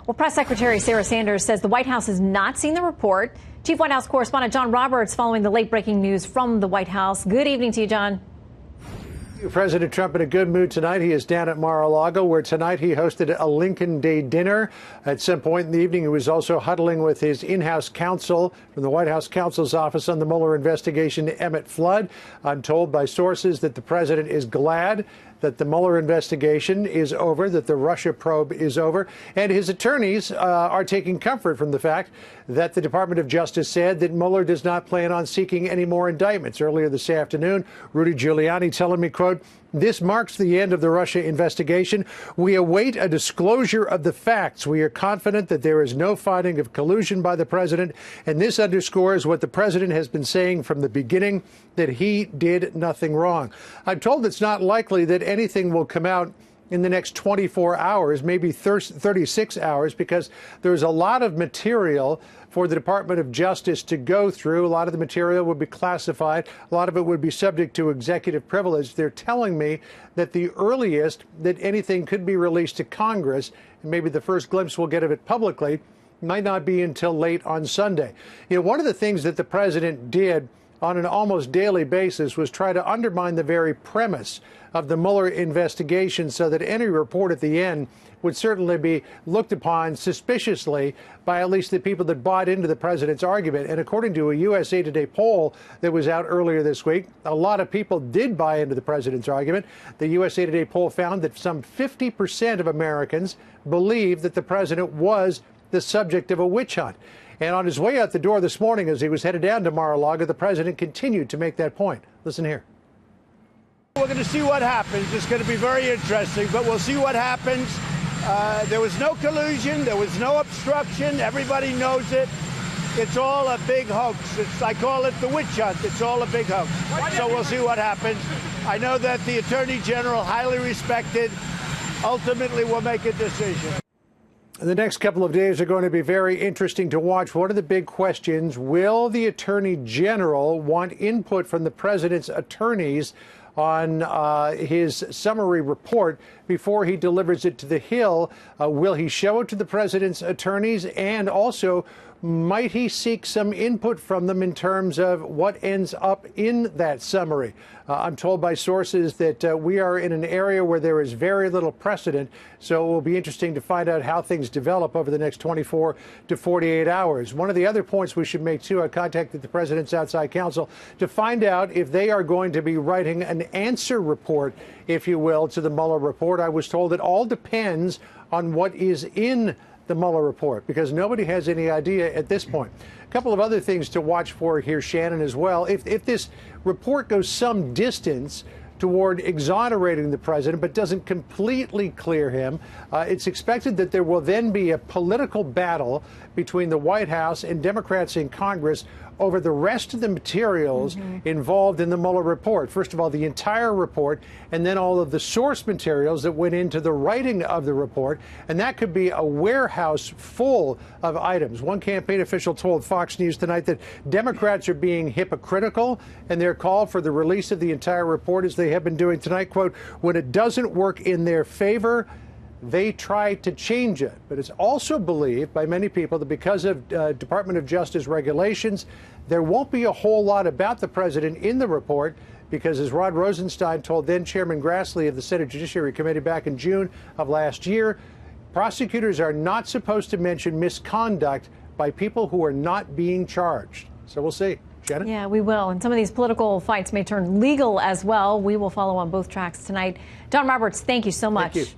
Well, Press Secretary Sarah Sanders says the White House has not seen the report. Chief White House correspondent John Roberts following the late-breaking news from the White House. Good evening to you, John. President Trump in a good mood tonight. He is down at Mar-a-Lago, where tonight he hosted a Lincoln Day dinner. At some point in the evening, he was also huddling with his in-house counsel from the White House counsel's office on the Mueller investigation, Emmett Flood. I'm told by sources that the president is glad that the Mueller investigation is over, that the Russia probe is over, and his attorneys are taking comfort from the fact that the Department of Justice said that Mueller does not plan on seeking any more indictments. Earlier this afternoon, Rudy Giuliani telling me, quote, "This marks the end of the Russia investigation. We await a disclosure of the facts. We are confident that there is no finding of collusion by the president, and this underscores what the president has been saying from the beginning, that he did nothing wrong." I'm told it's not likely that anything will come out in the next 24 hours, maybe 36 hours, because there's a lot of material for the Department of Justice to go through. A lot of the material would be classified. A lot of it would be subject to executive privilege. They're telling me that the earliest that anything could be released to Congress, and maybe the first glimpse we'll get of it publicly, might not be until late on Sunday. You know, one of the things that the president did on an almost daily basis was try to undermine the very premise of the Mueller investigation, so that any report at the end would certainly be looked upon suspiciously by at least the people that bought into the president's argument. And according to a USA Today poll that was out earlier this week, a lot of people did buy into the president's argument. The USA Today poll found that some 50% of Americans believe that the president was the subject of a witch hunt. And on his way out the door this morning, as he was headed down to Mar-a-Lago, the president continued to make that point. Listen here. We're going to see what happens. It's going to be very interesting, but we'll see what happens. There was no collusion. There was no obstruction. Everybody knows it. It's all a big hoax. I call it the witch hunt. It's all a big hoax. So we'll see what happens. I know that the Attorney General, highly respected, ultimately will make a decision. The next couple of days are going to be very interesting to watch. What are the big questions? Will the Attorney General want input from the president's attorneys on his summary report before he delivers it to the Hill? Will he show it to the president's attorneys? And also, might he seek some input from them in terms of what ends up in that summary? I'm told by sources that we are in an area where there is very little precedent, so it will be interesting to find out how things develop over the next 24 to 48 hours. One of the other points we should make, too, I contacted the president's outside counsel to find out if they are going to be writing an answer report, if you will, to the Mueller report. I was told it all depends on what is in the Mueller report, because nobody has any idea at this point. A couple of other things to watch for here, Shannon, as well. If this report goes some distance toward exonerating the president but doesn't completely clear him, it's expected that there will then be a political battle between the White House and Democrats in Congress over the rest of the materials involved in the Mueller report. First of all, the entire report, and then all of the source materials that went into the writing of the report. And that could be a warehouse full of items. One campaign official told Fox News tonight that Democrats are being hypocritical in their call for the release of the entire report, as they have been doing tonight. Quote, "When it doesn't work in their favor, they try to change it." But it's also believed by many people that because of Department of Justice regulations, there won't be a whole lot about the president in the report, because as Rod Rosenstein told then Chairman Grassley of the Senate Judiciary Committee back in June of last year, prosecutors are not supposed to mention misconduct by people who are not being charged. So we'll see. Shannon? Yeah, we will. And some of these political fights may turn legal as well. We will follow on both tracks tonight. John Roberts, thank you so much. Thank you.